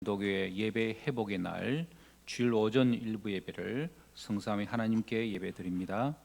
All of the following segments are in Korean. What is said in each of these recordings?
기독교의 예배 회복의 날 주일 오전 일부 예배를 성삼위 하나님께 예배드립니다.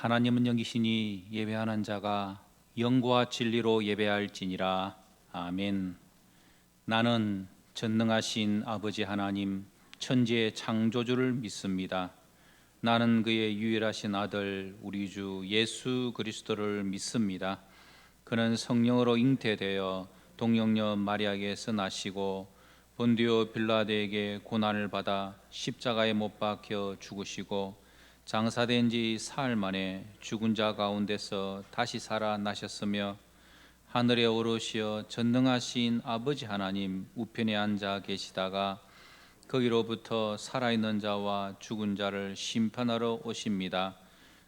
하나님은 영이시니 예배하는 자가 영과 진리로 예배할지니라. 아멘. 나는 전능하신 아버지 하나님 천지의 창조주를 믿습니다. 나는 그의 유일하신 아들 우리 주 예수 그리스도를 믿습니다. 그는 성령으로 잉태되어 동정녀 마리아에게서 나시고 본디오 빌라도에게 고난을 받아 십자가에 못 박혀 죽으시고 장사된 지 사흘 만에 죽은 자 가운데서 다시 살아나셨으며 하늘에 오르시어 전능하신 아버지 하나님 우편에 앉아 계시다가 거기로부터 살아있는 자와 죽은 자를 심판하러 오십니다.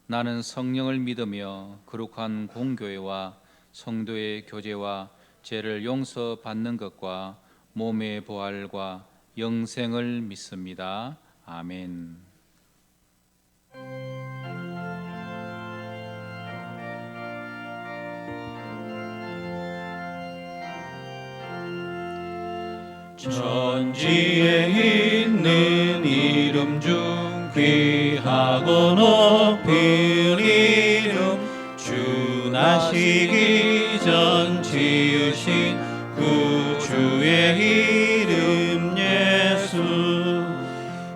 나는 성령을 믿으며 거룩한 공교회와 성도의 교제와 죄를 용서받는 것과 몸의 부활과 영생을 믿습니다. 아멘. 천지에 있는 이름 중 귀하고 높은 이름 주 나시기 전 지으신 구주의 이름 예수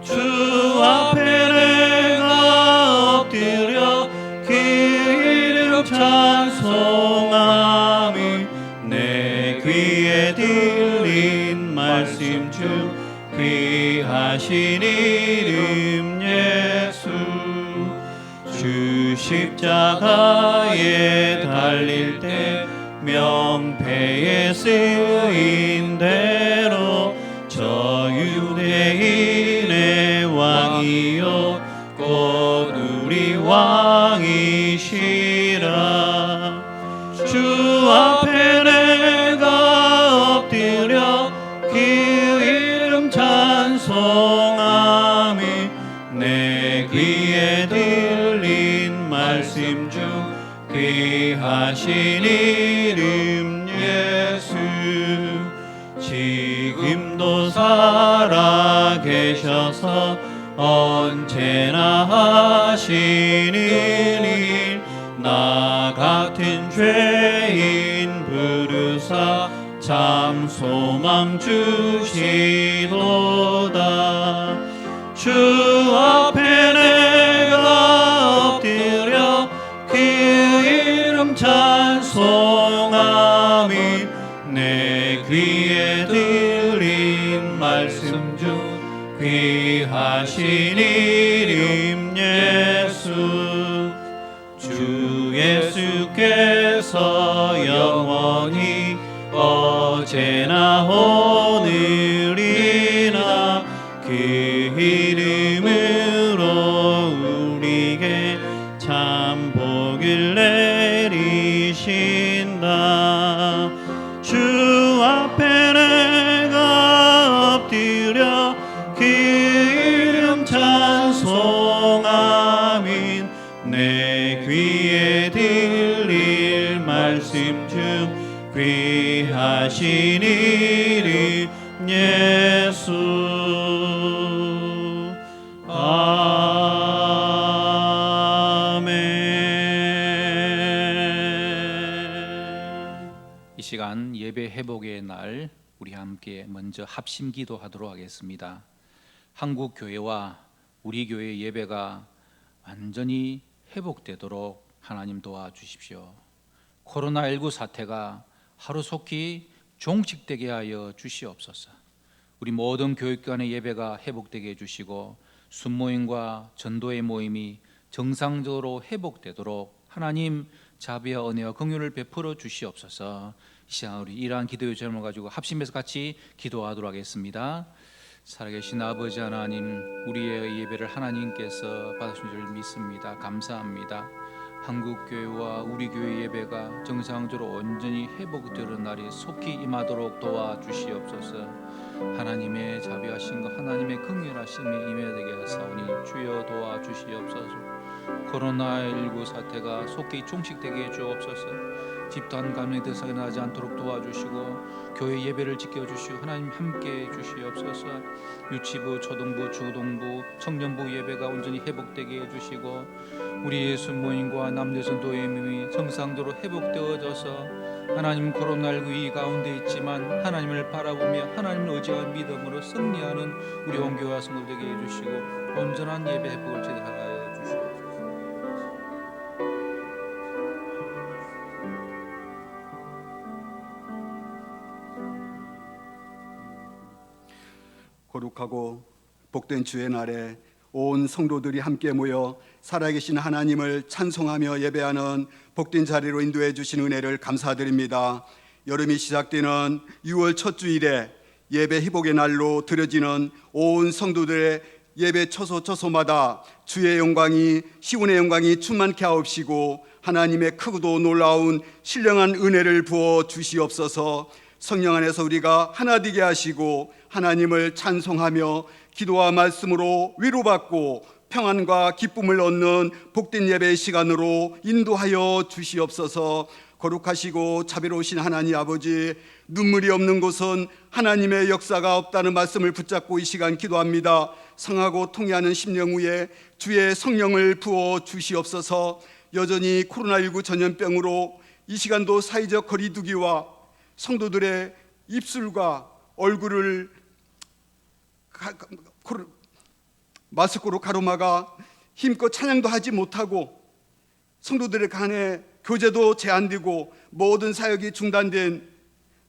주 앞에 내가 엎드려 그 이름 찬송하며 내 귀에 들린 말씀 중 귀하신 이름 예수 주 십자가에 달릴 때 명패에 쓰인 대로 저 유대인의 왕이요 곧 우리 왕이시라 주 앞에 내가 엎드려 그 이름 찬송하며 내 귀에 들린 말씀 중 귀하신 이름 예수 지금도 살아 계셔서 언제나 하시는 일 나 같은 죄인 부르사 참 소망 주시도다 주 앞에 내가 엎드려 그 이름 찬송하며 내 귀에 들린 말씀 중 귀하신 이름 예수 주 예수께서 영원히 어제나 오늘이나 그 이름으로 우리에게 참 복을 내리신다 주 앞에 내가 엎드려 그 이름 찬송하며 내 귀에 들릴 말씀 중 귀하신 이름 예수 아멘. 이 시간 시간 예배 회복의 날 우리 함께 먼저 합심 기도하도록 하겠습니다. 한국 교회와 우리 교회 예배가 완전히 회복되도록 하나님 도와주십시오. 코로나19 사태가 하루속히 종식되게 하여 주시옵소서. 우리 모든 교육관의 예배가 회복되게 해주시고 순모임과 전도의 모임이 정상적으로 회복되도록 하나님 자비와 은혜와 긍휼을 베풀어 주시옵소서. 이 시간 우리 이러한 기도의 제목을 가지고 합심해서 같이 기도하도록 하겠습니다. 살아계신 아버지 하나님, 우리의 예배를 하나님께서 받으신 줄 믿습니다. 감사합니다. 한국교회와 우리 교회 예배가 정상적으로 온전히 회복되는 날이 속히 임하도록 도와주시옵소서. 하나님의 자비하신 것, 하나님의 긍휼하심이 임해되게 하사오니 주여 도와주시옵소서. 코로나19 사태가 속히 종식되게 해주옵소서. 집단 감염의 대상이 나지 않도록 도와주시고 교회 예배를 지켜주시고 하나님 함께해 주시옵소서. 유치부, 초등부, 중등부, 청년부 예배가 온전히 회복되게 해주시고 우리 예수 모임과 남녀전도의 모임이 정상적으로 회복되어져서 하나님 코로나19 이 가운데 있지만 하나님을 바라보며 하나님을 의지하는 믿음으로 승리하는 우리 온 교회와 성도 되게 해주시고 온전한 예배 회복을 제대하여 주시옵소서. 거룩하고 복된 주의 날에 온 성도들이 함께 모여 살아계신 하나님을 찬송하며 예배하는 복된 자리로 인도해 주신 은혜를 감사드립니다. 여름이 시작되는 6월 첫 주일에 예배 회복의 날로 드려지는 온 성도들의 예배 처소마다 주의 영광이, 시온의 영광이 충만케 하옵시고 하나님의 크고도 놀라운 신령한 은혜를 부어 주시옵소서. 성령 안에서 우리가 하나 되게 하시고 하나님을 찬송하며 기도와 말씀으로 위로받고 평안과 기쁨을 얻는 복된 예배의 시간으로 인도하여 주시옵소서. 거룩하시고 자비로우신 하나님 아버지, 눈물이 없는 곳은 하나님의 역사가 없다는 말씀을 붙잡고 이 시간 기도합니다. 상하고 통회하는 심령 위에 주의 성령을 부어 주시옵소서. 여전히 코로나19 전염병으로 이 시간도 사회적 거리두기와 성도들의 입술과 얼굴을 마스크로 가로막아 힘껏 찬양도 하지 못하고 성도들의 간에 교제도 제한되고 모든 사역이 중단된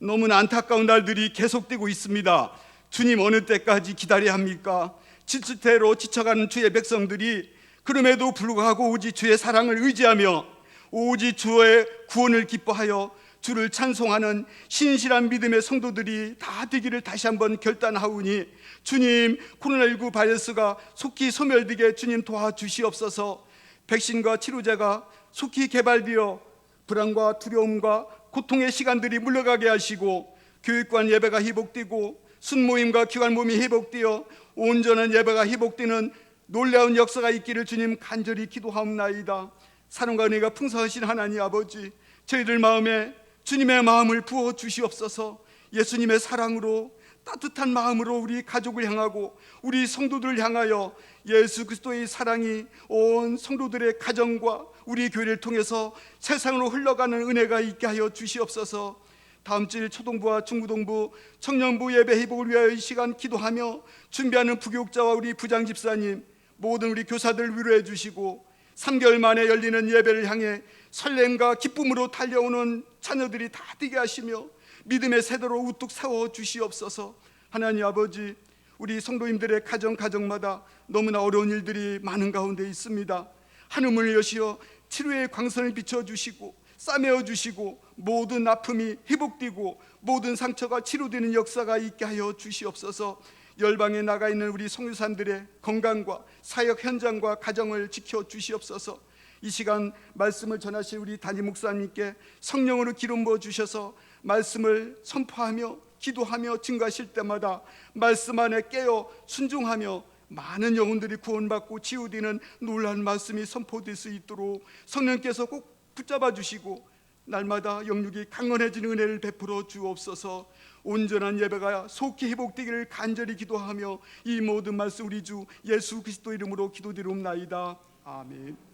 너무나 안타까운 날들이 계속되고 있습니다. 주님, 어느 때까지 기다려야 합니까? 지치대로 지쳐가는 주의 백성들이 그럼에도 불구하고 오직 주의 사랑을 의지하며 오직 주의 구원을 기뻐하여 주를 찬송하는 신실한 믿음의 성도들이 다 되기를 다시 한번 결단하오니 주님, 코로나19 바이러스가 속히 소멸되게 주님 도와주시옵소서. 백신과 치료제가 속히 개발되어 불안과 두려움과 고통의 시간들이 물러가게 하시고 교육관 예배가 회복되고 순모임과 기관 모임이 회복되어 온전한 예배가 회복되는 놀라운 역사가 있기를 주님 간절히 기도하옵나이다. 사랑과 은혜가 풍성하신 하나님 아버지, 저희들 마음에 주님의 마음을 부어 주시옵소서. 예수님의 사랑으로 따뜻한 마음으로 우리 가족을 향하고 우리 성도들을 향하여 예수 그리스도의 사랑이 온 성도들의 가정과 우리 교회를 통해서 세상으로 흘러가는 은혜가 있게 하여 주시옵소서. 다음 주일 초등부와 중고등부 청년부 예배 회복을 위하여 이 시간 기도하며 준비하는 부교육자와 우리 부장 집사님, 모든 우리 교사들 위로해 주시고 3개월 만에 열리는 예배를 향해 설렘과 기쁨으로 달려오는 자녀들이 다 되게 하시며 믿음의 세대로 우뚝 세워 주시옵소서. 하나님 아버지, 우리 성도님들의 가정마다 너무나 어려운 일들이 많은 가운데 있습니다. 하늘문을 여시어 치료의 광선을 비춰주시고 싸매어 주시고 모든 아픔이 회복되고 모든 상처가 치료되는 역사가 있게 하여 주시옵소서. 열방에 나가 있는 우리 성교사님들의 건강과 사역 현장과 가정을 지켜 주시옵소서. 이 시간 말씀을 전하실 우리 담임 목사님께 성령으로 기름 부어 주셔서 말씀을 선포하며 기도하며 증거하실 때마다 말씀 안에 깨어 순종하며 많은 영혼들이 구원받고 치유되는 놀라운 말씀이 선포될 수 있도록 성령께서 꼭 붙잡아 주시고 날마다 영육이 강건해지는 은혜를 베풀어 주옵소서. 온전한 예배가 속히 회복되기를 간절히 기도하며 이 모든 말씀 우리 주 예수 그리스도 이름으로 기도드리옵나이다. 아멘.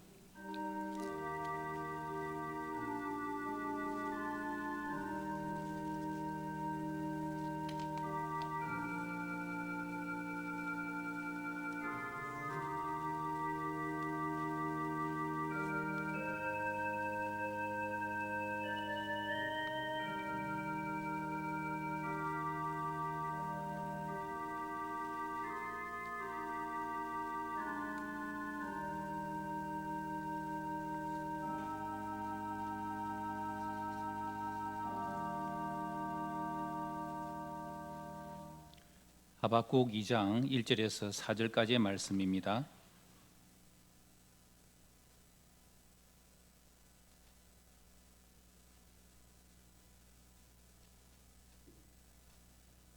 하박국 2장 1절에서 4절까지의 말씀입니다.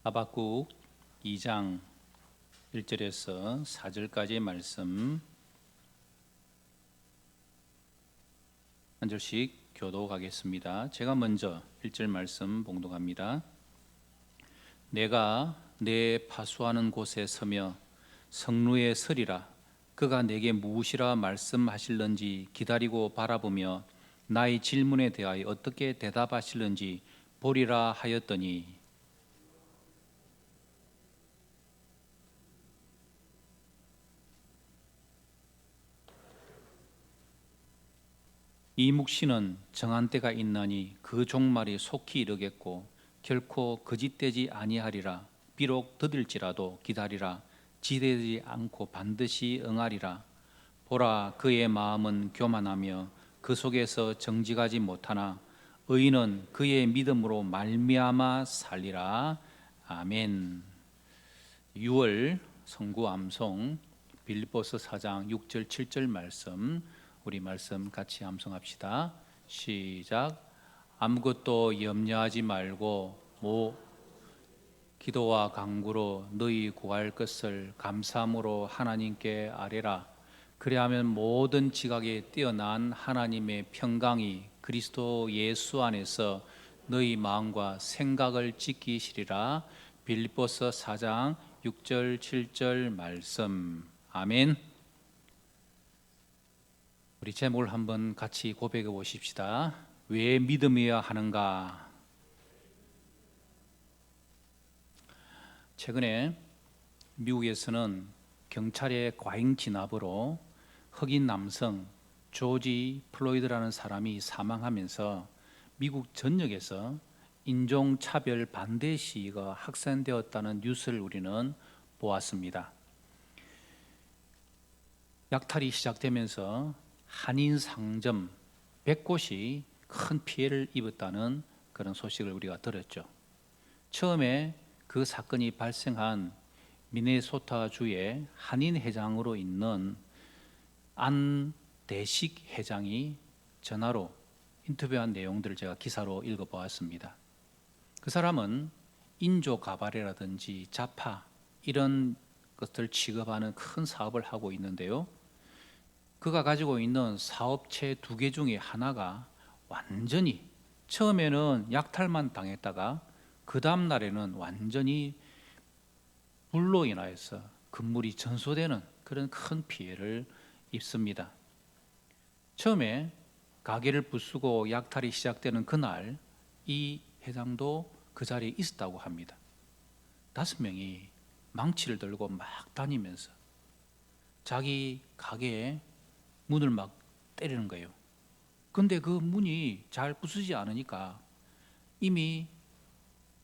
하박국 2장 1절에서 4절까지의 말씀 한 절씩 교독하겠습니다. 제가 먼저 1절 말씀 봉독합니다. 내가 내 파수하는 곳에 서며 성루에 서리라. 그가 내게 무엇이라 말씀하실런지 기다리고 바라보며 나의 질문에 대하여 어떻게 대답하실런지 보리라 하였더니 이 묵시는 정한 때가 있나니 그 종말이 속히 이르겠고 결코 거짓되지 아니하리라. 비록 더딜지라도 기다리라. 지대지 않고 반드시 응하리라. 보라, 그의 마음은 교만하며 그 속에서 정직하지 못하나 의인은 그의 믿음으로 말미암아 살리라. 아멘. 6월 성구 암송 빌립보서 4장 6절 7절 말씀, 우리 말씀 같이 암송합시다. 시작. 아무것도 염려하지 말고 기도와 간구로 너희 구할 것을 감사함으로 하나님께 아뢰라. 그리하면 모든 지각에 뛰어난 하나님의 평강이 그리스도 예수 안에서 너희 마음과 생각을 지키시리라. 빌립보서 4장 6절 7절 말씀. 아멘. 우리 제목을 한번 같이 고백해 보십시다. 왜 믿음이어야 하는가? 최근에 미국에서는 경찰의 과잉 진압으로 흑인 남성 조지 플로이드라는 사람이 사망하면서 미국 전역에서 인종차별 반대 시위가 확산되었다는 뉴스를 우리는 보았습니다. 약탈이 시작되면서 한인 상점 100곳이 큰 피해를 입었다는 그런 소식을 우리가 들었죠. 처음에 그 사건이 발생한 미네소타주의 한인 회장으로 있는 안대식 회장이 전화로 인터뷰한 내용들을 제가 기사로 읽어보았습니다. 그 사람은 인조 가발이라든지 자파 이런 것들을 취급하는 큰 사업을 하고 있는데요. 그가 가지고 있는 사업체 2개 중에 하나가 완전히 처음에는 약탈만 당했다가 그 다음 날에는 완전히 불로 인하여서 건물이 전소되는 그런 큰 피해를 입습니다. 처음에 가게를 부수고 약탈이 시작되는 그날 이 회장도 그 자리에 있었다고 합니다. 5명이 망치를 들고 막 다니면서 자기 가게에 문을 막 때리는 거예요. 근데 그 문이 잘 부수지 않으니까 이미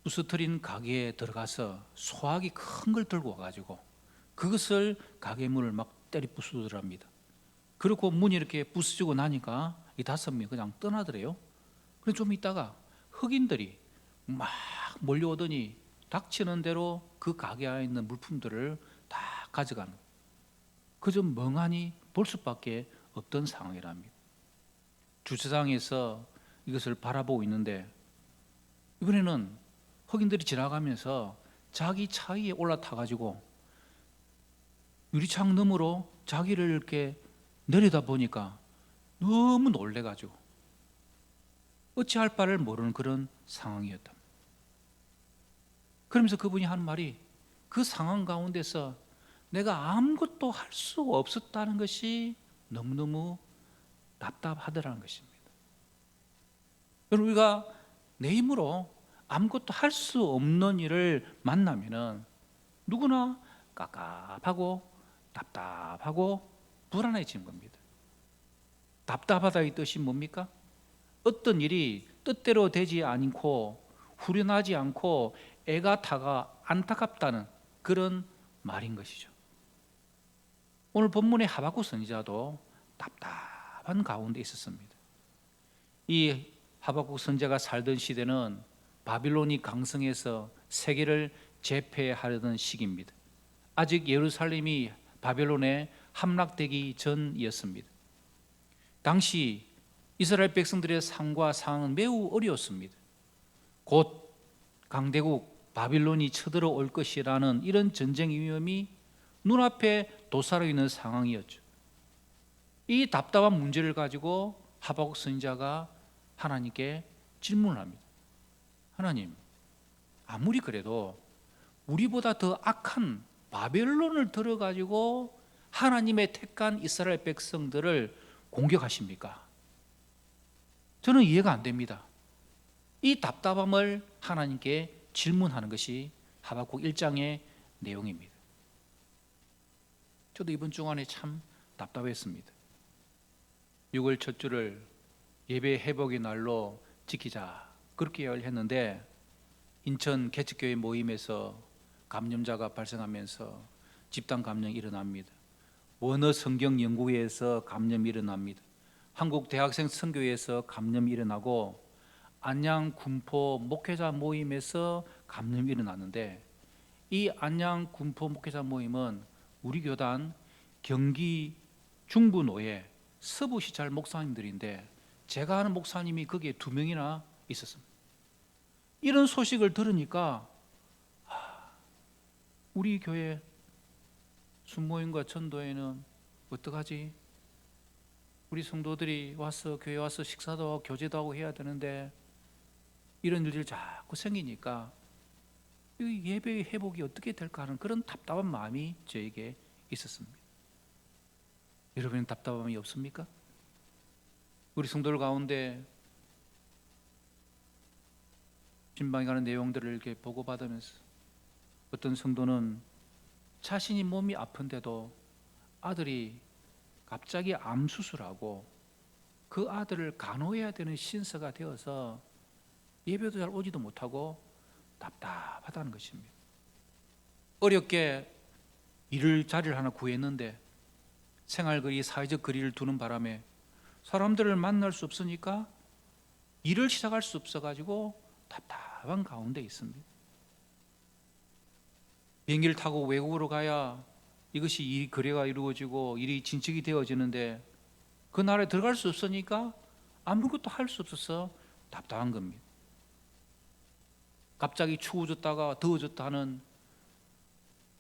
부서뜨린 가게에 들어가서 소화기 큰 걸 들고 와가지고 그것을 가게 문을 막 때리 부수더랍니다. 그리고 문이 이렇게 부서지고 나니까 이 5명이 그냥 떠나더래요. 그래서 좀 있다가 흑인들이 막 몰려오더니 닥치는 대로 그 가게 안에 있는 물품들을 다 가져가는 거예요. 그저 멍하니 볼 수밖에 없던 상황이랍니다. 주차장에서 이것을 바라보고 있는데 이번에는 흑인들이 지나가면서 자기 차 위에 올라타가지고 유리창 너머로 자기를 이렇게 내려다 보니까 너무 놀래가지고 어찌할 바를 모르는 그런 상황이었다. 그러면서 그분이 하는 말이 그 상황 가운데서 내가 아무것도 할 수 없었다는 것이 너무너무 답답하더라는 것입니다. 여러분, 우리가 내 힘으로 아무것도 할 수 없는 일을 만나면은 누구나 깝깝하고 답답하고 불안해지는 겁니다. 답답하다의 뜻이 뭡니까? 어떤 일이 뜻대로 되지 않고 후련하지 않고 애가 타가 안타깝다는 그런 말인 것이죠. 오늘 본문의 하박국 선지자도 답답한 가운데 있었습니다. 이 하박국 선지자가 살던 시대는 바빌론이 강성해서 세계를 재패하려던 시기입니다. 아직 예루살렘이 바벨론에 함락되기 전이었습니다. 당시 이스라엘 백성들의 삶과 상황은 매우 어려웠습니다. 곧 강대국 바빌론이 쳐들어올 것이라는 이런 전쟁 위험이 눈앞에 도사로 있는 상황이었죠. 이 답답한 문제를 가지고 하박국 선지자가 하나님께 질문을 합니다. 하나님, 아무리 그래도 우리보다 더 악한 바벨론을 들어가지고 하나님의 택한 이스라엘 백성들을 공격하십니까? 저는 이해가 안 됩니다. 이 답답함을 하나님께 질문하는 것이 하박국 1장의 내용입니다. 저도 이번 주간에 참 답답했습니다. 6월 첫 주를 예배 회복의 날로 지키자 그렇게 했는데 인천 개척교회 모임에서 감염자가 발생하면서 집단 감염이 일어납니다. 원어 성경 연구회에서 감염이 일어납니다. 한국 대학생 선교회에서 감염이 일어나고 안양 군포 목회자 모임에서 감염이 일어났는데 이 안양 군포 목회자 모임은 우리 교단 경기 중부노회 서부시찰 목사님들인데 제가 아는 목사님이 거기에 2명이나 있었습니다. 이런 소식을 들으니까 우리 교회 순모임과 전도회는 어떡하지? 우리 성도들이 와서 교회 와서 식사도 하고 교제도 하고 해야 되는데 이런 일들이 자꾸 생기니까 이 예배의 회복이 어떻게 될까 하는 그런 답답한 마음이 저에게 있었습니다. 여러분은 답답함이 없습니까? 우리 성도들 가운데 신방에 가는 내용들을 이렇게 보고받으면서 어떤 성도는 자신이 몸이 아픈데도 아들이 갑자기 암 수술하고 그 아들을 간호해야 되는 신세가 되어서 예배도 잘 오지도 못하고 답답하다는 것입니다. 어렵게 일을 자리를 하나 구했는데 생활거리 사회적 거리를 두는 바람에 사람들을 만날 수 없으니까 일을 시작할 수 없어가지고 답답한 가운데 있습니다. 비행기를 타고 외국으로 가야 이것이 이 거래가 이루어지고 일이 진척이 되어지는데 그 나라에 들어갈 수 없으니까 아무것도 할 수 없어서 답답한 겁니다. 갑자기 추워졌다가 더워졌다 하는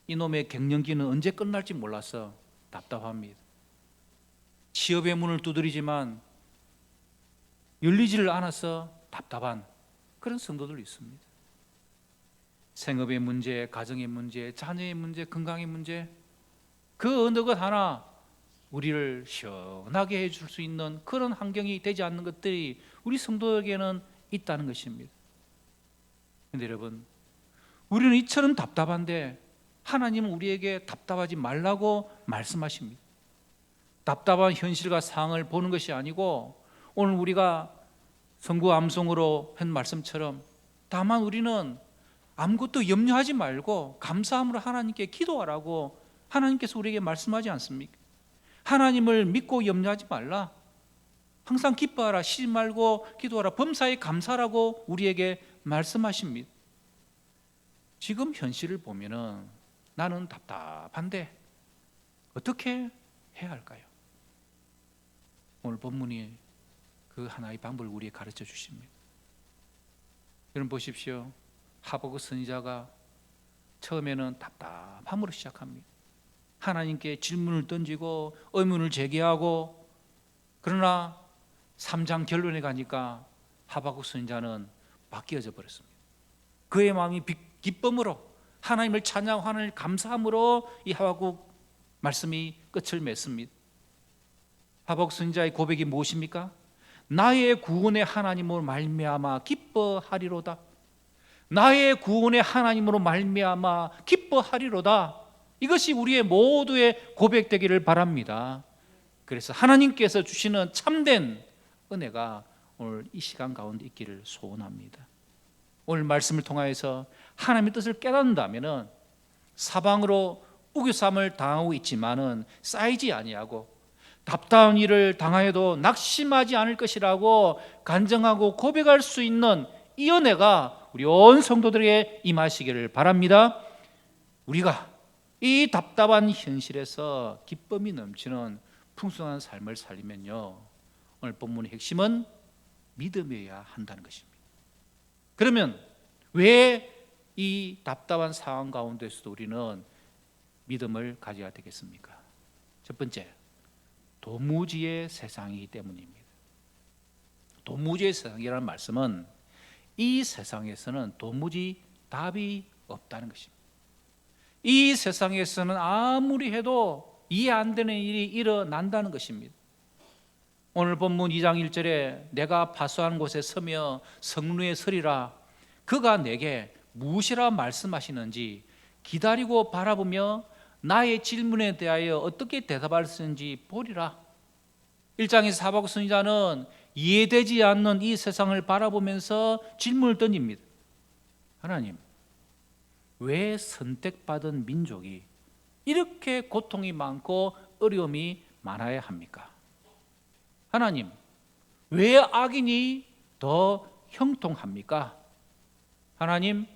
이놈의 갱년기는 언제 끝날지 몰라서 답답합니다. 취업의 문을 두드리지만 열리지를 않아서 답답한 그런 성도들 있습니다. 생업의 문제, 가정의 문제, 자녀의 문제, 건강의 문제, 그 어느 것 하나 우리를 시원하게 해줄 수 있는 그런 환경이 되지 않는 것들이 우리 성도에게는 있다는 것입니다. 그런데 여러분, 우리는 이처럼 답답한데 하나님은 우리에게 답답하지 말라고 말씀하십니다. 답답한 현실과 상황을 보는 것이 아니고 오늘 우리가 성구 암송으로 한 말씀처럼 다만 우리는 아무것도 염려하지 말고 감사함으로 하나님께 기도하라고 하나님께서 우리에게 말씀하지 않습니까? 하나님을 믿고 염려하지 말라, 항상 기뻐하라, 쉬지 말고 기도하라, 범사에 감사라고 우리에게 말씀하십니다. 지금 현실을 보면은 나는 답답한데 어떻게 해야 할까요? 오늘 본문이 그 하나의 방법을 우리에게 가르쳐 주십니다. 여러분 보십시오. 하박국 선지자가 처음에는 답답함으로 시작합니다. 하나님께 질문을 던지고 의문을 제기하고, 그러나 3장 결론에 가니까 하박국 선지자는 바뀌어져 버렸습니다. 그의 마음이 기쁨으로 하나님을 찬양하고 하나님을 감사함으로 이 하박국 말씀이 끝을 맺습니다. 하박국 선지자의 고백이 무엇입니까? 나의 구원의 하나님으로 말미암아 기뻐하리로다. 나의 구원의 하나님으로 말미암아 기뻐하리로다. 이것이 우리의 모두의 고백되기를 바랍니다. 그래서 하나님께서 주시는 참된 은혜가 오늘 이 시간 가운데 있기를 소원합니다. 오늘 말씀을 통하여서 하나님의 뜻을 깨닫는다면 사방으로 우겨쌈을 당하고 있지만은 쌓이지 아니하고 답답한 일을 당하여도 낙심하지 않을 것이라고 간증하고 고백할 수 있는 이 은혜가 우리 온 성도들에게 임하시기를 바랍니다. 우리가 이 답답한 현실에서 기쁨이 넘치는 풍성한 삶을 살리면요, 오늘 본문의 핵심은 믿음이어야 한다는 것입니다. 그러면 왜 이 답답한 상황 가운데서도 우리는 믿음을 가져야 되겠습니까? 첫 번째, 도무지의 세상이기 때문입니다. 도무지의 세상이라는 말씀은 이 세상에서는 도무지 답이 없다는 것입니다. 이 세상에서는 아무리 해도 이해 안 되는 일이 일어난다는 것입니다. 오늘 본문 2장 1절에 내가 파수한 곳에 서며 성루에 서리라, 그가 내게 무엇이라 말씀하시는지 기다리고 바라보며 나의 질문에 대하여 어떻게 대답할 수 있는지 보리라. 1장에서 하박국 선지자는 이해되지 않는 이 세상을 바라보면서 질문을 던집니다. 하나님, 왜 선택받은 민족이 이렇게 고통이 많고 어려움이 많아야 합니까? 하나님, 왜 악인이 더 형통합니까? 하나님,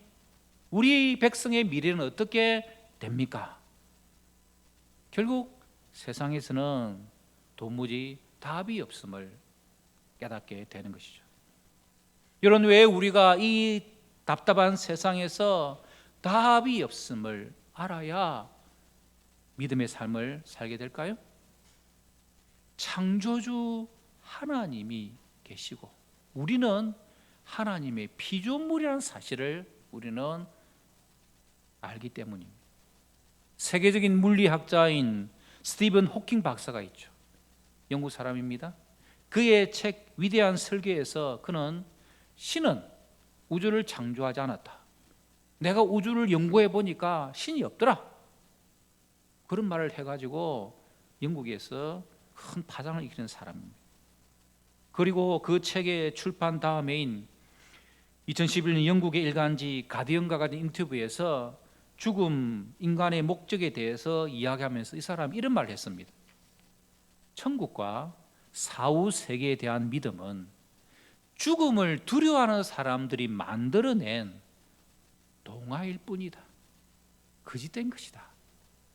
우리 백성의 미래는 어떻게 됩니까? 결국 세상에서는 도무지 답이 없음을 깨닫게 되는 것이죠. 여러분, 왜 우리가 이 답답한 세상에서 답이 없음을 알아야 믿음의 삶을 살게 될까요? 창조주 하나님이 계시고 우리는 하나님의 피조물이라는 사실을 우리는 알기 때문입니다. 세계적인 물리학자인 스티븐 호킹 박사가 있죠. 영국 사람입니다. 그의 책 위대한 설계에서 그는 신은 우주를 창조하지 않았다. 내가 우주를 연구해 보니까 신이 없더라. 그런 말을 해가지고 영국에서 큰 파장을 일으키는 사람입니다. 그리고 그 책의 출판 다음해인 2011년 영국의 일간지 가디언과 같은 인터뷰에서 죽음, 인간의 목적에 대해서 이야기하면서 이 사람이 이런 말을 했습니다. 천국과 사후 세계에 대한 믿음은 죽음을 두려워하는 사람들이 만들어낸 동화일 뿐이다. 거짓된 것이다.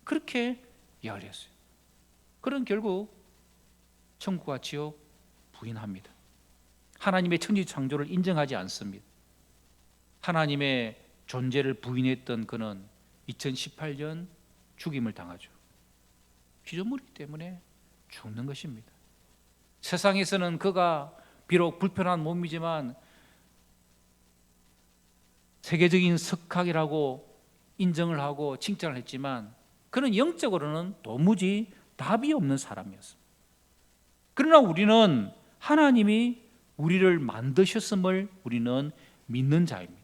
그렇게 이야기를 했어요. 그런 결국 천국과 지옥 부인합니다. 하나님의 천지 창조를 인정하지 않습니다. 하나님의 존재를 부인했던 그는 2018년 죽임을 당하죠. 피조물이기 때문에 죽는 것입니다. 세상에서는 그가 비록 불편한 몸이지만 세계적인 석학이라고 인정을 하고 칭찬을 했지만 그는 영적으로는 도무지 답이 없는 사람이었습니다. 그러나 우리는 하나님이 우리를 만드셨음을 우리는 믿는 자입니다.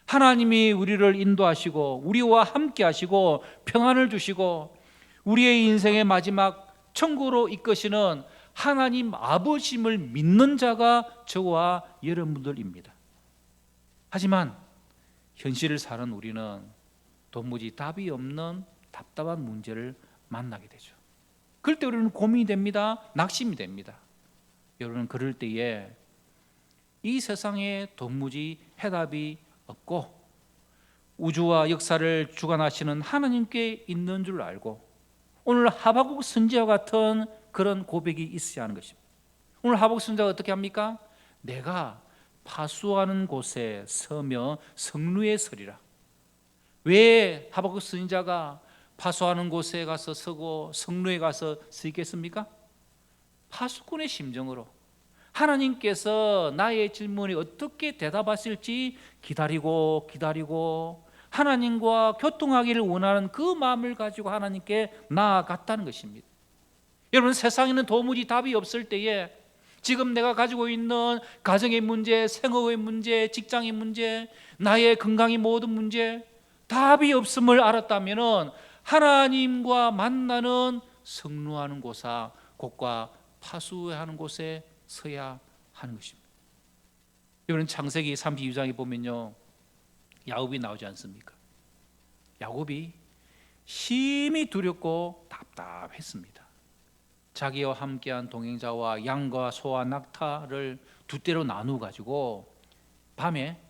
하나님이 우리를 인도하시고 우리와 함께 하시고 평안을 주시고 우리의 인생의 마지막 천국으로 이끄시는 하나님 아버심을 믿는 자가 저와 여러분들입니다. 하지만 현실을 사는 우리는 도무지 답이 없는 답답한 문제를 만나게 되죠. 그럴 때 우리는 고민이 됩니다. 낙심이 됩니다. 여러분, 그럴 때에 이 세상에 도무지 해답이 없고 우주와 역사를 주관하시는 하나님께 있는 줄 알고 오늘 하박국 선지자와 같은 그런 고백이 있어야 하는 것입니다. 오늘 하박국 선지자가 어떻게 합니까? 내가 파수하는 곳에 서며 성루에 서리라. 왜 하박국 선지자가 파수하는 곳에 가서 서고 성루에 가서 서 있겠습니까? 파수꾼의 심정으로 하나님께서 나의 질문에 어떻게 대답하실지 기다리고 하나님과 교통하기를 원하는 그 마음을 가지고 하나님께 나아갔다는 것입니다. 여러분, 세상에는 도무지 답이 없을 때에 지금 내가 가지고 있는 가정의 문제, 생업의 문제, 직장의 문제, 나의 건강의 모든 문제 답이 없음을 알았다면 하나님과 만나는 성루하는 곳과 파수하는 곳에 서야 하는 것입니다. 여러분, 창세기 32장에 보면요, 야곱이 나오지 않습니까? 야곱이 심히 두렵고 답답했습니다. 자기와 함께한 동행자와 양과 소와 낙타를 두 떼로 나누어 가지고 밤에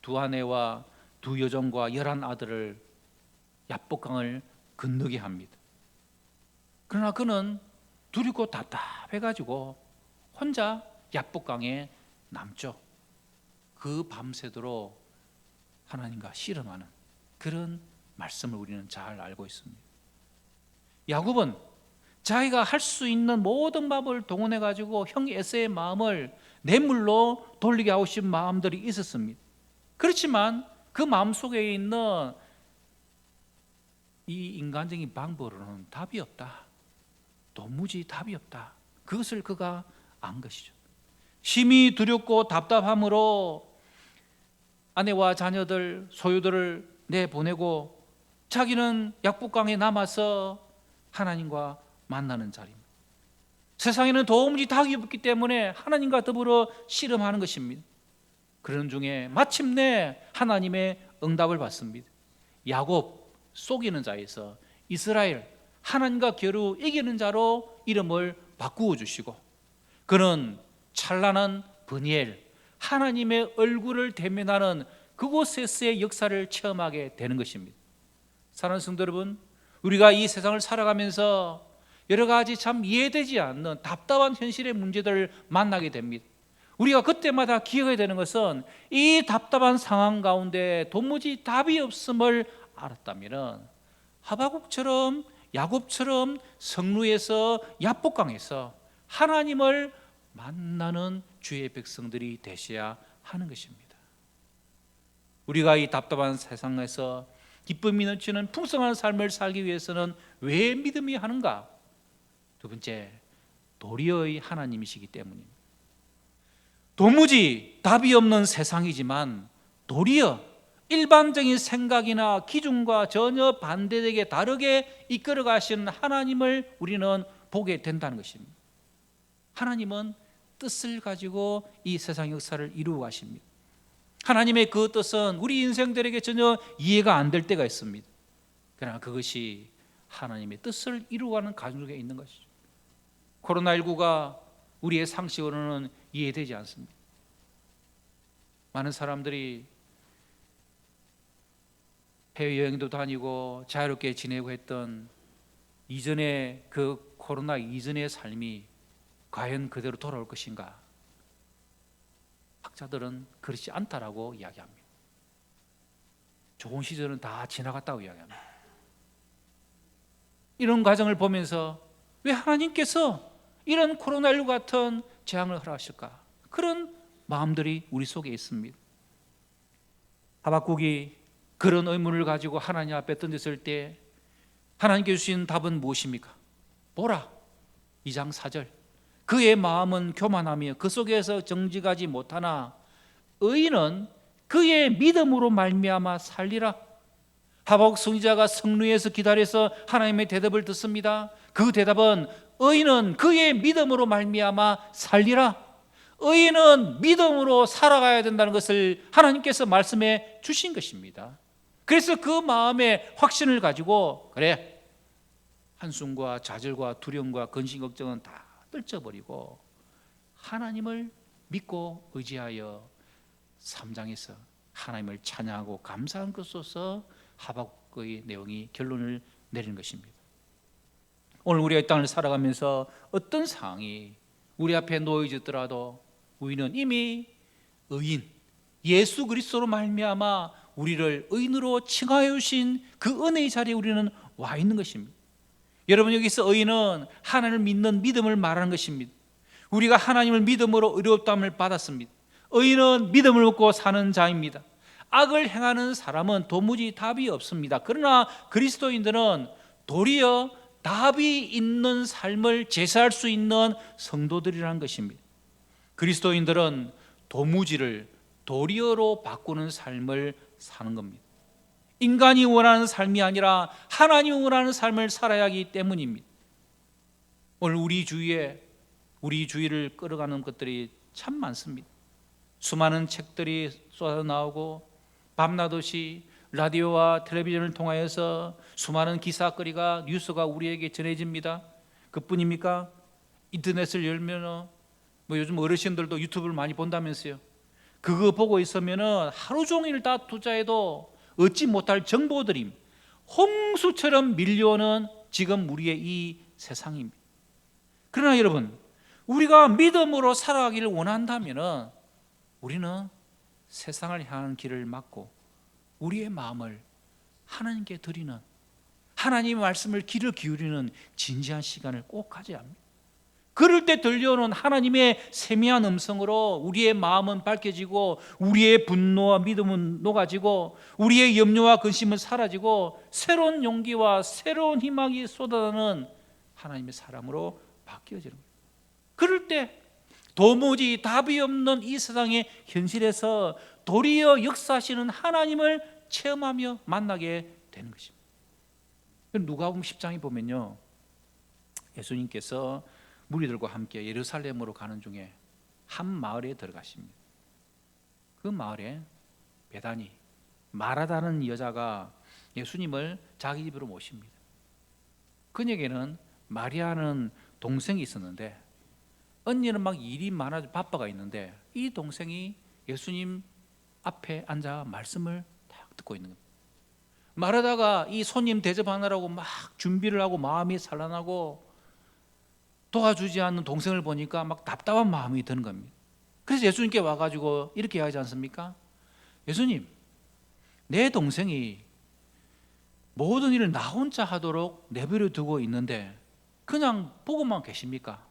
두 아내와 두 여종과 11아들을 야복강을 건너게 합니다. 그러나 그는 두렵고 답답해가지고 혼자 야복강에 남죠. 그 밤새도록 하나님과 씨름하는 그런 말씀을 우리는 잘 알고 있습니다. 야곱은 자기가 할 수 있는 모든 방법을 동원해 가지고 형 에서의 마음을 뇌물로 돌리게 하고 싶은 마음들이 있었습니다. 그렇지만 그 마음 속에 있는 이 인간적인 방법으로는 답이 없다. 도무지 답이 없다. 그것을 그가 안 것이죠. 심히 두렵고 답답함으로 아내와 자녀들, 소유들을 내보내고 자기는 약복강에 남아서 하나님과 만나는 자리입니다. 세상에는 도무지 답이 없기 때문에 하나님과 더불어 씨름하는 것입니다. 그런 중에 마침내 하나님의 응답을 받습니다. 야곱, 속이는 자에서 이스라엘, 하나님과 겨루 이기는 자로 이름을 바꾸어 주시고, 그는 찬란한 브니엘, 하나님의 얼굴을 대면하는 그곳에서의 역사를 체험하게 되는 것입니다. 사랑하는 성도 여러분, 우리가 이 세상을 살아가면서 여러 가지 참 이해되지 않는 답답한 현실의 문제들을 만나게 됩니다. 우리가 그때마다 기억해야 되는 것은 이 답답한 상황 가운데 도무지 답이 없음을 알았다면 하박국처럼 야곱처럼 성루에서 야복강에서 하나님을 만나는 주의 백성들이 되셔야 하는 것입니다. 우리가 이 답답한 세상에서 기쁨이 넘치는 풍성한 삶을 살기 위해서는 왜 믿음이 하는가? 두 번째, 도리어의 하나님이시기 때문입니다. 도무지 답이 없는 세상이지만 도리어 일반적인 생각이나 기준과 전혀 반대되게 다르게 이끌어 가시는 하나님을 우리는 보게 된다는 것입니다. 하나님은 뜻을 가지고 이 세상 역사를 이루어 가십니다. 하나님의 그 뜻은 우리 인생들에게 전혀 이해가 안 될 때가 있습니다. 그러나 그것이 하나님의 뜻을 이루어가는 과정 속에 있는 것이죠. 코로나19가 우리의 상식으로는 이해되지 않습니다. 많은 사람들이 해외여행도 다니고 자유롭게 지내고 했던 이전의 그 코로나 이전의 삶이 과연 그대로 돌아올 것인가? 학자들은 그렇지 않다라고 이야기합니다. 좋은 시절은 다 지나갔다고 이야기합니다. 이런 과정을 보면서 왜 하나님께서 이런 코로나19 같은 재앙을 허락하실까? 그런 마음들이 우리 속에 있습니다. 하박국이 그런 의문을 가지고 하나님 앞에 던졌을 때 하나님께 주신 답은 무엇입니까? 보라, 2장 4절. 그의 마음은 교만하며 그 속에서 정직하지 못하나 의인은 그의 믿음으로 말미암아 살리라. 하박국 선지자가 성루에서 기다려서 하나님의 대답을 듣습니다. 그 대답은 의인은 그의 믿음으로 말미암아 살리라. 의인은 믿음으로 살아가야 된다는 것을 하나님께서 말씀해 주신 것입니다. 그래서 그 마음에 확신을 가지고 그래, 한숨과 좌절과 두려움과 근심 걱정은 다 떨쳐버리고 하나님을 믿고 의지하여 3장에서 하나님을 찬양하고 감사한 것으로서 하박국의 내용이 결론을 내리는 것입니다. 오늘 우리가 이 땅을 살아가면서 어떤 상황이 우리 앞에 놓여지더라도 우리는 이미 의인, 예수 그리스도로 말미암아 우리를 의인으로 칭하여 주신 그 은혜의 자리에 우리는 와 있는 것입니다. 여러분, 여기서 의인은 하나님을 믿는 믿음을 말하는 것입니다. 우리가 하나님을 믿음으로 의롭다함을 받았습니다. 의인은 믿음을 먹고 사는 자입니다. 악을 행하는 사람은 도무지 답이 없습니다. 그러나 그리스도인들은 도리어 답이 있는 삶을 제시할 수 있는 성도들이라는 것입니다. 그리스도인들은 도무지를 도리어로 바꾸는 삶을 사는 겁니다. 인간이 원하는 삶이 아니라 하나님이 원하는 삶을 살아야 하기 때문입니다. 오늘 우리 주위를 끌어가는 것들이 참 많습니다. 수많은 책들이 쏟아 나오고 밤낮없이 라디오와 텔레비전을 통하여서 수많은 기사거리가 뉴스가 우리에게 전해집니다. 그뿐입니까? 인터넷을 열면 요즘 어르신들도 유튜브를 많이 본다면서요. 그거 보고 있으면은 하루 종일 다 투자해도 얻지 못할 정보들이 홍수처럼 밀려오는 지금 우리의 이 세상입니다. 그러나 여러분, 우리가 믿음으로 살아가기를 원한다면은 우리는 세상을 향하는 길을 막고 우리의 마음을 하나님께 드리는, 하나님의 말씀을 귀를 기울이는 진지한 시간을 꼭 가져야 합니다. 그럴 때 들려오는 하나님의 세미한 음성으로 우리의 마음은 밝혀지고 우리의 분노와 믿음은 녹아지고 우리의 염려와 근심은 사라지고 새로운 용기와 새로운 희망이 쏟아나는 하나님의 사람으로 바뀌어지는 거예요. 그럴 때 도무지 답이 없는 이 세상의 현실에서 도리어 역사하시는 하나님을 체험하며 만나게 되는 것입니다. 누가복음 10장에 보면요, 예수님께서 무리들과 함께 예루살렘으로 가는 중에 한 마을에 들어가십니다. 그 마을에 베다니 마라다는 여자가 예수님을 자기 집으로 모십니다. 그녀에게는 마리아는 동생이 있었는데 언니는 막 일이 많아서 바빠가 있는데 이 동생이 예수님 앞에 앉아 말씀을 딱 듣고 있는 겁니다. 마라다가 이 손님 대접하느라고 막 준비를 하고 마음이 산란하고 도와주지 않는 동생을 보니까 막 답답한 마음이 드는 겁니다. 그래서 예수님께 와가지고 이렇게 하지 않습니까? 예수님, 내 동생이 모든 일을 나 혼자 하도록 내버려 두고 있는데 그냥 보고만 계십니까?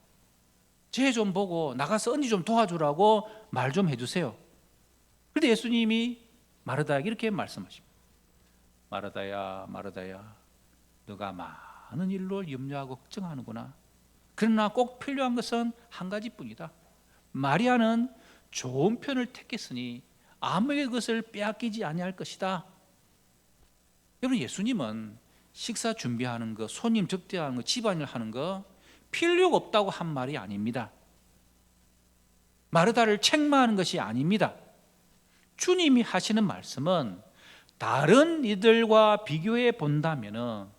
쟤 좀 보고 나가서 언니 좀 도와주라고 말 좀 해주세요. 그런데 예수님이 마르다에게 이렇게 말씀하십니다. 마르다야, 마르다야, 너가 많은 일로 염려하고 걱정하는구나. 그러나 꼭 필요한 것은 한 가지뿐이다. 마리아는 좋은 편을 택했으니 아무에게 그것을 빼앗기지 아니할 것이다. 여러분, 예수님은 식사 준비하는 거, 손님 접대하는 거, 집안일 하는 거 필요가 없다고 한 말이 아닙니다. 마르다를 책망하는 것이 아닙니다. 주님이 하시는 말씀은 다른 이들과 비교해 본다면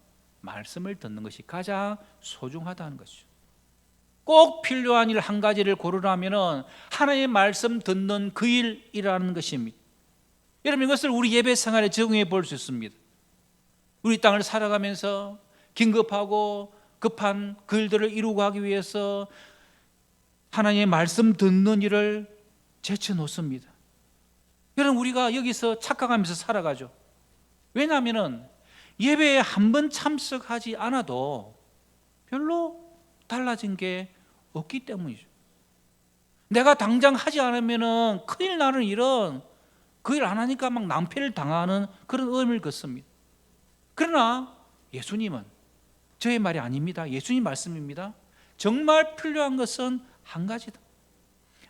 말씀을 듣는 것이 가장 소중하다는 것이죠. 꼭 필요한 일 한 가지를 고르라면 하나님의 말씀 듣는 그 일이라는 것입니다. 여러분, 이것을 우리 예배 생활에 적용해 볼 수 있습니다. 우리 땅을 살아가면서 긴급하고 급한 그 일들을 이루고 하기 위해서 하나님의 말씀 듣는 일을 제쳐놓습니다. 여러분, 우리가 여기서 착각하면서 살아가죠. 왜냐하면 예배에 한 번 참석하지 않아도 별로 달라진 게 없기 때문이죠. 내가 당장 하지 않으면 큰일 나는 일은 그 일 안 하니까 막 낭패를 당하는 그런 의미를 갖습니다. 그러나 예수님은 저의 말이 아닙니다. 예수님 말씀입니다. 정말 필요한 것은 한 가지다.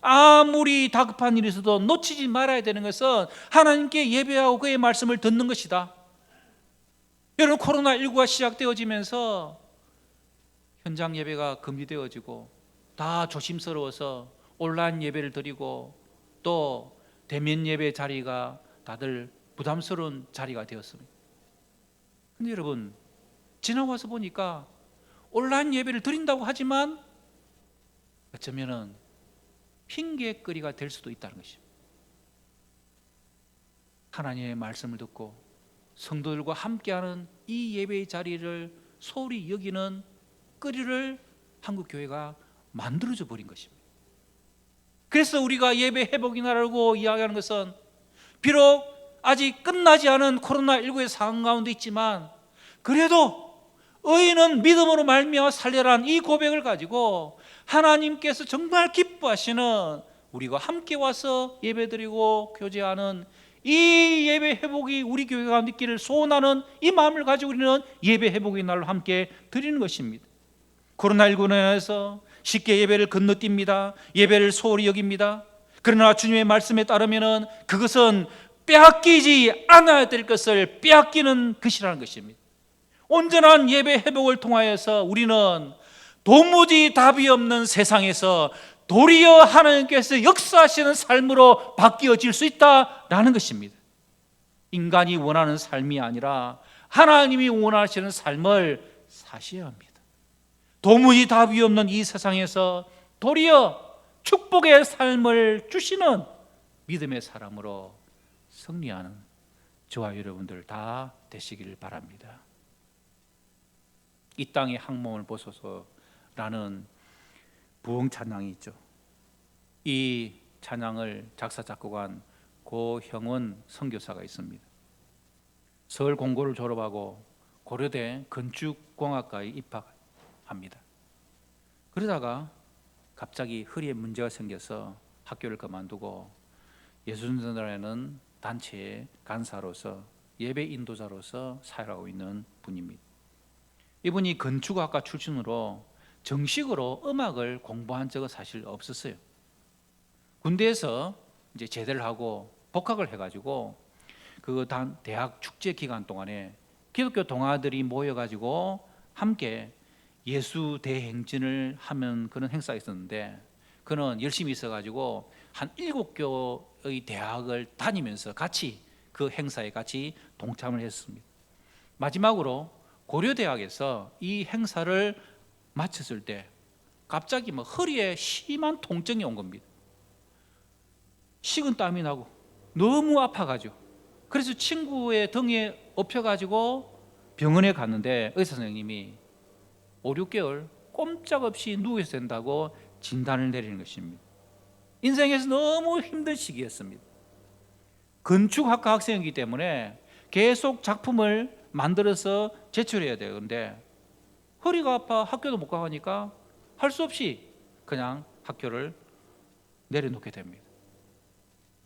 아무리 다급한 일이 있어도 놓치지 말아야 되는 것은 하나님께 예배하고 그의 말씀을 듣는 것이다. 여러분, 코로나19가 시작되어지면서 현장 예배가 금지되어지고 다 조심스러워서 온라인 예배를 드리고 또 대면 예배 자리가 다들 부담스러운 자리가 되었습니다. 근데 여러분, 지나와서 보니까 온라인 예배를 드린다고 하지만 어쩌면은 핑계거리가 될 수도 있다는 것입니다. 하나님의 말씀을 듣고 성도들과 함께하는 이 예배의 자리를 소홀히 여기는 거리를 한국 교회가 만들어져 버린 것입니다. 그래서 우리가 예배 회복이 나라고 이야기하는 것은 비록 아직 끝나지 않은 코로나19의 상황 가운데 있지만 그래도 의인은 믿음으로 말미암아 살리라는 이 고백을 가지고 하나님께서 정말 기뻐하시는 우리가 함께 와서 예배드리고 교제하는 이 예배 회복이 우리 교회 가운데 있기를 소원하는 이 마음을 가지고 우리는 예배 회복의 날로 함께 드리는 것입니다. 코로나19로 인해서 쉽게 예배를 건너뜁니다. 예배를 소홀히 여깁니다. 그러나 주님의 말씀에 따르면 그것은 빼앗기지 않아야 될 것을 빼앗기는 것이라는 것입니다. 온전한 예배 회복을 통하여서 우리는 도무지 답이 없는 세상에서 도리어 하나님께서 역사하시는 삶으로 바뀌어질 수 있다라는 것입니다. 인간이 원하는 삶이 아니라 하나님이 원하시는 삶을 사셔야 합니다. 도무지 답이 없는 이 세상에서 도리어 축복의 삶을 주시는 믿음의 사람으로 승리하는 저와 여러분들 다 되시길 바랍니다. 이 땅의 항mom을 보소서라는 부흥 찬양이 있죠. 이 찬양을 작사 작곡한 고형원 선교사가 있습니다. 서울 공고를 졸업하고 고려대 건축공학과에 입학합니다. 그러다가 갑자기 허리에 문제가 생겨서 학교를 그만두고 예수전도라는 단체의 간사로서 예배 인도자로서 사역하고 있는 분입니다. 이분이 건축학과 출신으로 정식으로 음악을 공부한 적은 사실 없었어요. 군대에서 이제 제대를 하고 복학을 해가지고 그 대학 축제 기간 동안에 기독교 동아들이 모여가지고 함께 예수 대행진을 하면 그런 행사가 있었는데, 그는 열심히 있어가지고 한 7교의 대학을 다니면서 같이 그 행사에 같이 동참을 했습니다. 마지막으로 고려대학에서 이 행사를 마쳤을 때 갑자기 허리에 심한 통증이 온 겁니다. 식은땀이 나고 너무 아파가지고, 그래서 친구의 등에 엎혀가지고 병원에 갔는데 의사 선생님이 5, 6개월 꼼짝없이 누워 있어야 된다고 진단을 내리는 것입니다. 인생에서 너무 힘든 시기였습니다. 건축학과 학생이기 때문에 계속 작품을 만들어서 제출해야 되는데 허리가 아파 학교도 못 가니까 할 수 없이 그냥 학교를 내려놓게 됩니다.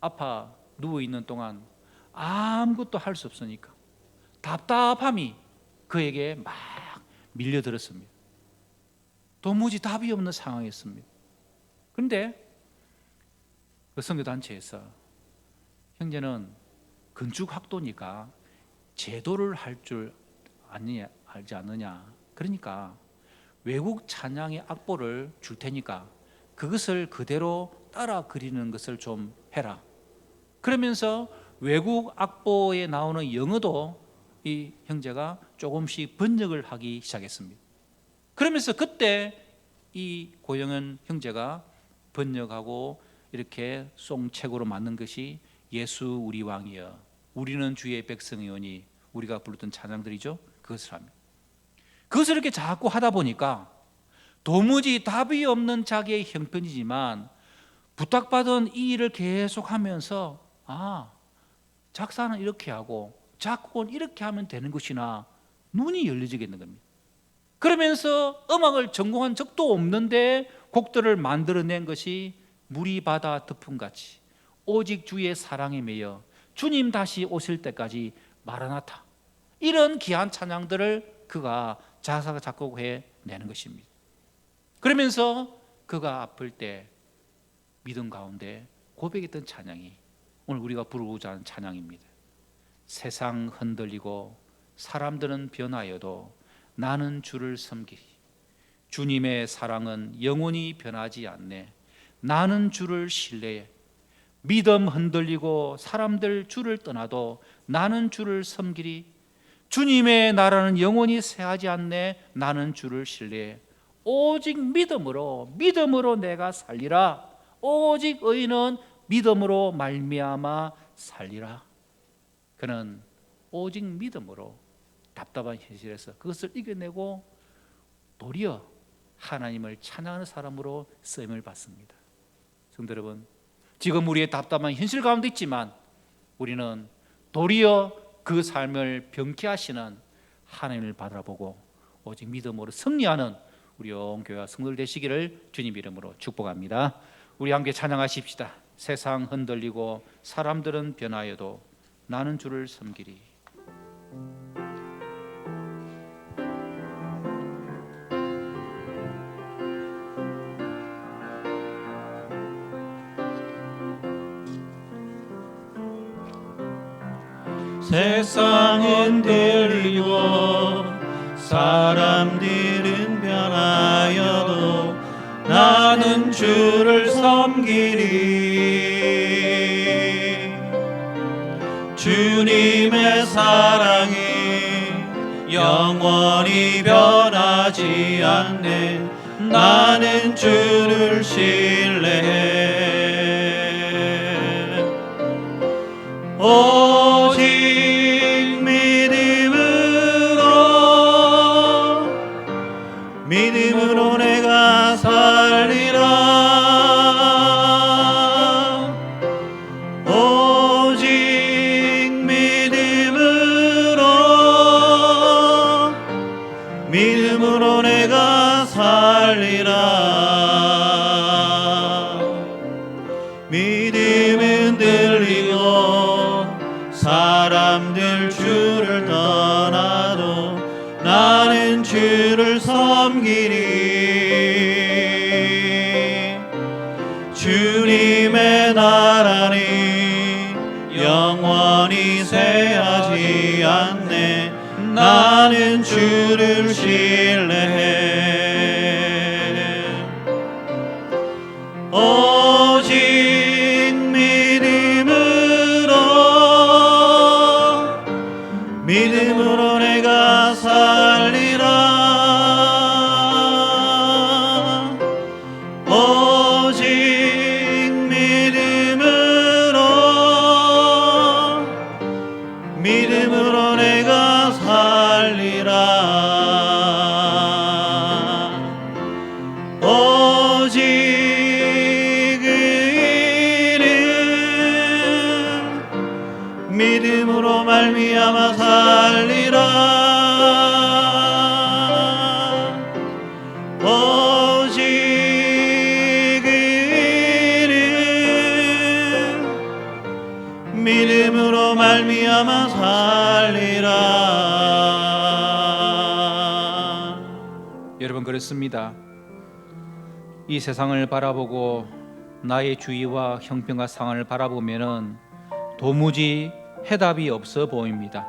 아파 누워있는 동안 아무것도 할 수 없으니까 답답함이 그에게 막 밀려들었습니다. 도무지 답이 없는 상황이었습니다. 그런데 그 선교단체에서 형제는 건축학도니까 제도를 할 줄 알지 않느냐, 그러니까 외국 찬양의 악보를 줄 테니까 그것을 그대로 따라 그리는 것을 좀 해라. 그러면서 외국 악보에 나오는 영어도 이 형제가 조금씩 번역을 하기 시작했습니다. 그러면서 그때 이 고영은 형제가 번역하고 이렇게 송책으로 만든 것이 예수 우리 왕이여 우리는 주의 백성이오니, 우리가 부르던 찬양들이죠. 그것을 합니다. 그것을 이렇게 자꾸 하다 보니까 도무지 답이 없는 자기의 형편이지만 부탁받은 이 일을 계속 하면서 작사는 이렇게 하고 작곡은 이렇게 하면 되는 것이나 눈이 열려지겠는 겁니다. 그러면서 음악을 전공한 적도 없는데 곡들을 만들어낸 것이 물이 바다 덮음같이 오직 주의 사랑에 매여 주님 다시 오실 때까지 마라나타, 이런 귀한 찬양들을 그가 작사 작곡해 내는 것입니다. 그러면서 그가 아플 때 믿음 가운데 고백했던 찬양이 오늘 우리가 부르고자 하는 찬양입니다. 세상 흔들리고 사람들은 변하여도 나는 주를 섬기리. 주님의 사랑은 영원히 변하지 않네. 나는 주를 신뢰해. 믿음 흔들리고 사람들 주를 떠나도 나는 주를 섬기리. 주님의 나라는 영원히 쇠하지 않네. 나는 주를 신뢰해. 오직 믿음으로 내가 살리라. 오직 의인은 믿음으로 말미암아 살리라. 그는 오직 믿음으로 답답한 현실에서 그것을 이겨내고 도리어 하나님을 찬양하는 사람으로 쓰임을 받습니다. 성도 여러분, 지금 우리의 답답한 현실 가운데 있지만 우리는 도리어 그 삶을 병쾌하시는 하나님을 바라보고 오직 믿음으로 승리하는 우리 온 교회와 성도들 되시기를 주님 이름으로 축복합니다. 우리 함께 찬양하십시다. 세상 흔들리고 사람들은 변하여도 나는 주를 섬기리. 세상은 들리고 사람들은 변하여도 나는 주를 섬기리. 주님의 사랑이 영원히 변하지 않네. 나는 주를 신뢰해. 오직 믿음으로 내가 살리라. 오직 믿음으로 내가 살리라. 믿음은 들리고 사람들 주를 떠나도 나는 주를 섬기리. 주님의 나라니 영원히 쇠하지 않네. 나는 주를 신뢰해. 오직 믿음으로 내가 살리라. 오직 믿음으로 내가 살리라. 오직 믿음으로 말미암아 살리라. 오직 믿음으로 말미암아 살리라. 여러분, 그렇습니다. 이 세상을 바라보고 나의 주위와 형편과 상황을 바라보면은 도무지 해답이 없어 보입니다.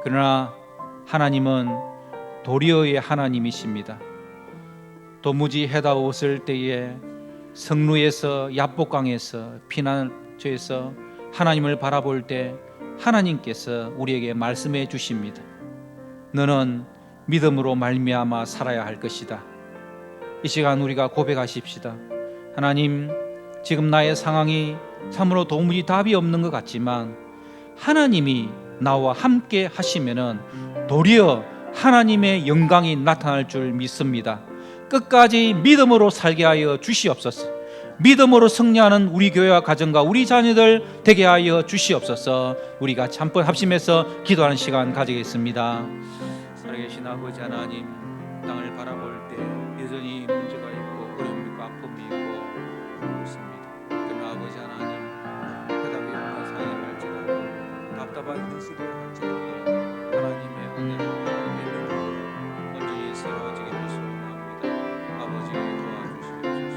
그러나 하나님은 도리어의 하나님이십니다. 도무지 해답 없을 때에 성루에서 야복강에서 피난처에서 하나님을 바라볼 때 하나님께서 우리에게 말씀해 주십니다. 너는 믿음으로 말미암아 살아야 할 것이다. 이 시간 우리가 고백하십시다. 하나님, 지금 나의 상황이 참으로 도무지 답이 없는 것 같지만 하나님이 나와 함께 하시면은 도리어 하나님의 영광이 나타날 줄 믿습니다. 끝까지 믿음으로 살게 하여 주시옵소서. 믿음으로 승리하는 우리 교회와 가정과 우리 자녀들 되게 하여 주시옵소서. 우리가 한번 합심해서 기도하는 시간 가지겠습니다. 살아계신 아버지 하나님, 땅을 바라볼 때 여전히 문제가 있고 어려움이 있고 아픔이 있고 있습니다. 그러나 아버지 하나님, 해답이 없는 상황이 할지라도 답답한 뉴스를 할지라도 하나님의 은혜로 온전히 세워지게 소원합니다. 아버지 도와주시옵소서.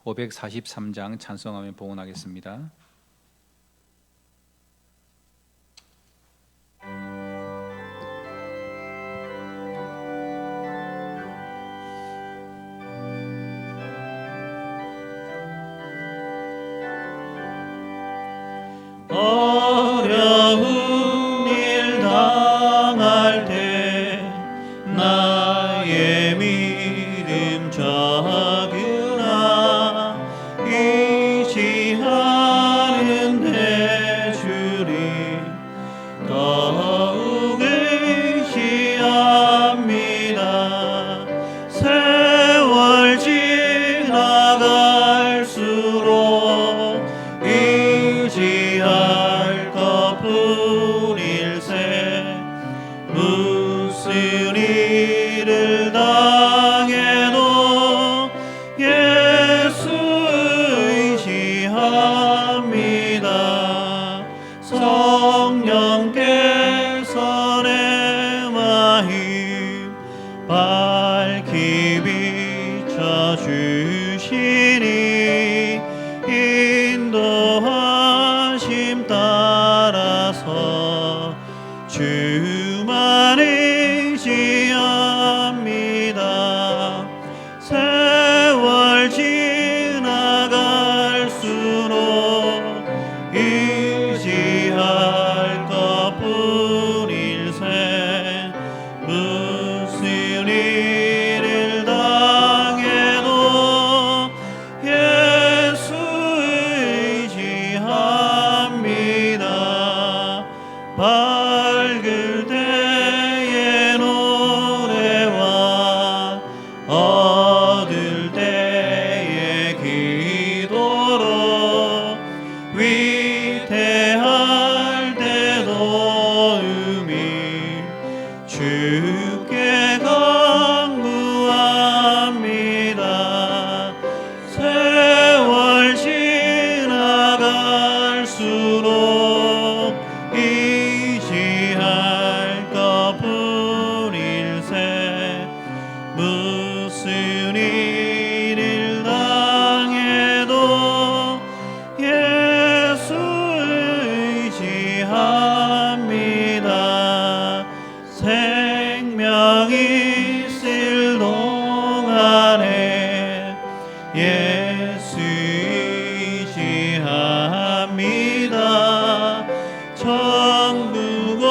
(543장) 찬송하며 봉헌하겠습니다. 어려운 일 당할 때 나의 믿음 적으나 의지하는 내 주리 더욱 의지합니다. 세월 지나갈수록 의지할 것뿐일세. 무슨 일을 당해도 예수 의지합니다. 성령께서 내 밝히 비춰주시니 인도하심 따라서 주만 의지합니다. 세월 지나갈수록 의지할 것뿐일세. 무슨 일을 당해도 예수 의지합니다. 밝을 때의 노래와 어두울 때의 기도로 위태할 때도 음일 주께 간구합니다. 세월 지나갈수록 의지할 것뿐일세. 무슨 일을 당해도 예수 의지합니다. 생명이 있을 동안에 예수 의지합니다. 천국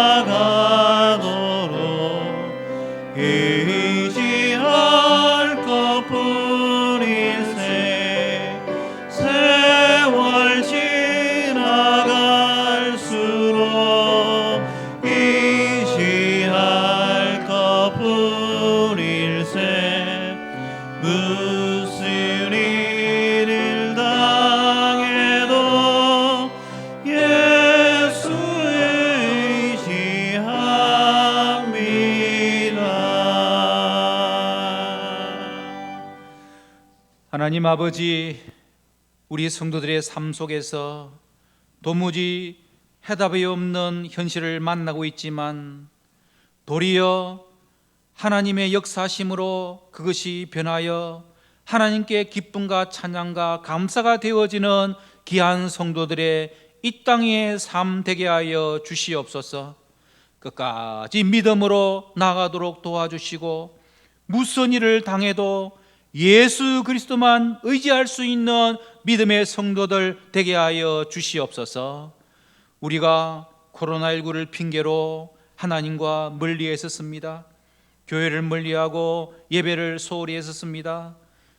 올라가도록 의지할 것뿐일세. 세월 지나갈수록 의지할 것뿐일세. 무슨 일을 당해도 예수 의지합니다. 하나님 아버지, 우리 성도들의 삶 속에서 도무지 해답이 없는 현실을 만나고 있지만 도리어 하나님의 역사심으로 그것이 변하여 하나님께 기쁨과 찬양과 감사가 되어지는 귀한 성도들의 이 땅의 삶 되게 하여 주시옵소서. 끝까지 믿음으로 나아가도록 도와주시고 무슨 일을 당해도 예수 그리스도만 의지할 수 있는 믿음의 성도들 되게 하여 주시옵소서. 우리가 코로나19를 핑계로 하나님과 멀리 했었습니다. 교회를 멀리하고 예배를 소홀히 했었습니다.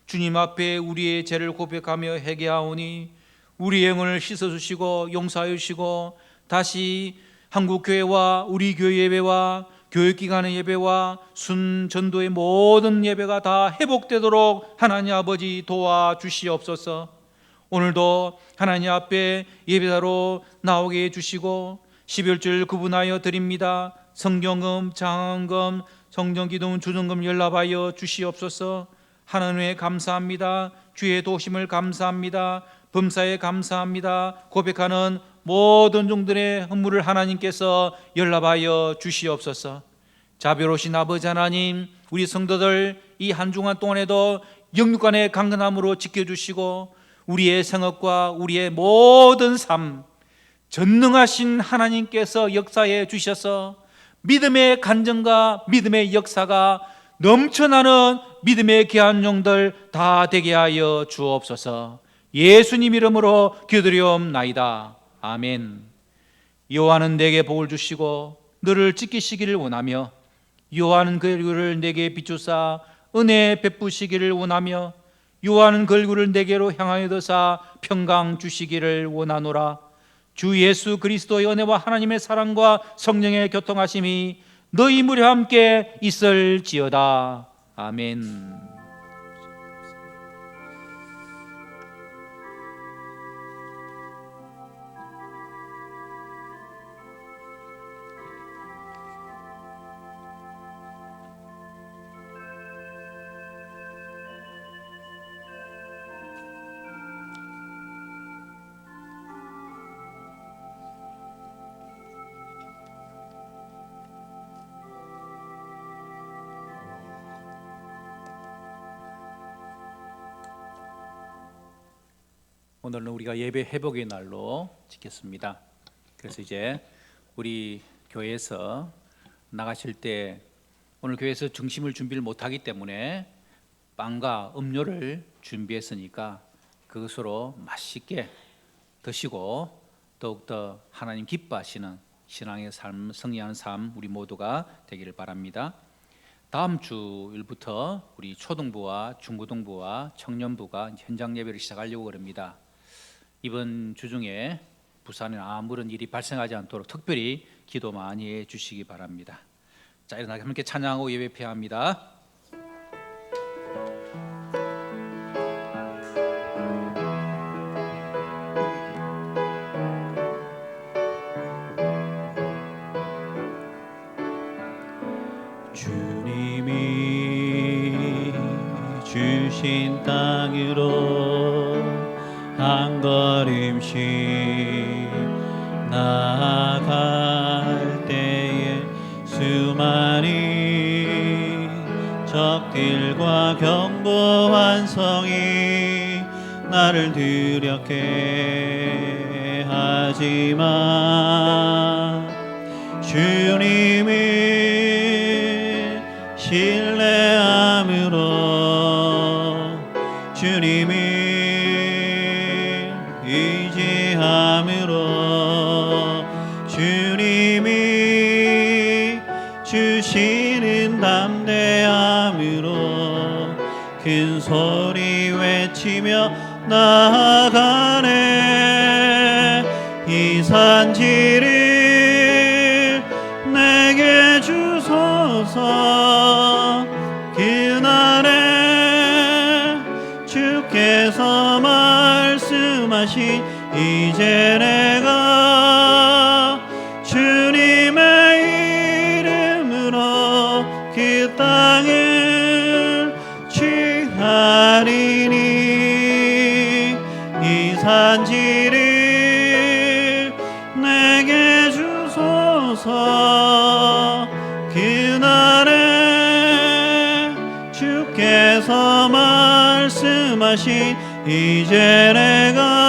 주님 앞에 우리의 죄를 고백하며 회개하오니 우리의 영혼을 씻어주시고 용서하여 주시고 다시 한국교회와 우리 교회 예배와 교육기관의 예배와 순전도의 모든 예배가 다 회복되도록 하나님 아버지 도와주시옵소서. 오늘도 하나님 앞에 예배자로 나오게 해주시고 12월절 구분하여 드립니다. 성경금, 장학금, 성전기도문, 주정금 연락하여 주시옵소서. 하나님에 감사합니다. 주의 도심을 감사합니다. 범사에 감사합니다. 고백하는 모든 종들의 헌물을 하나님께서 연락하여 주시옵소서. 자비로우신 아버지 하나님, 우리 성도들 이 한 주간 동안에도 영육간의 강건함으로 지켜주시고 우리의 생업과 우리의 모든 삶 전능하신 하나님께서 역사해 주셔서 믿음의 간증과 믿음의 역사가 넘쳐나는 믿음의 귀한 종들 다 되게 하여 주옵소서. 예수님 이름으로 기도드리옵나이다. 아멘. 여호와는 내게 복을 주시고 너를 지키시기를 원하며 여호와는 그 얼굴을 내게 비추사 은혜 베푸시기를 원하며 여호와는 그 얼굴을 내게로 향하여 드사 평강 주시기를 원하노라. 주 예수 그리스도의 은혜와 하나님의 사랑과 성령의 교통하심이 너희 무리 함께 있을지어다. 아멘. 오늘은 우리가 예배 회복의 날로 지켰습니다. 그래서 이제 우리 교회에서 나가실 때 오늘 교회에서 중심을 준비를 못하기 때문에 빵과 음료를 준비했으니까 그것으로 맛있게 드시고 더욱더 하나님 기뻐하시는 신앙의 삶, 승리하는 삶 우리 모두가 되기를 바랍니다. 다음 주일부터 우리 초등부와 중고등부와 청년부가 현장 예배를 시작하려고 합니다. 이번 주 중에 부산에 아무런 일이 발생하지 않도록 특별히 기도 많이 해 주시기 바랍니다. 자, 일어나 함께 찬양하고 예배해야 합니다. 주님이 주신 땅으로 한 걸음씩 나아갈 때에 수많은 적들과 견고한 성이 나를 두렵게 하지만 주님을 신뢰함으로 주님을 의지함으로 주님이 주시는 담대함으로 큰 소리 외치며 나아가네. 이 산지를 내게 주소서. 그날에 주께서 말씀하신 이제 내가 주님의 이름으로 그 땅을 취하리니 이 산지를 내게 주소서. 그날에 주께서 말씀하신 이제 내가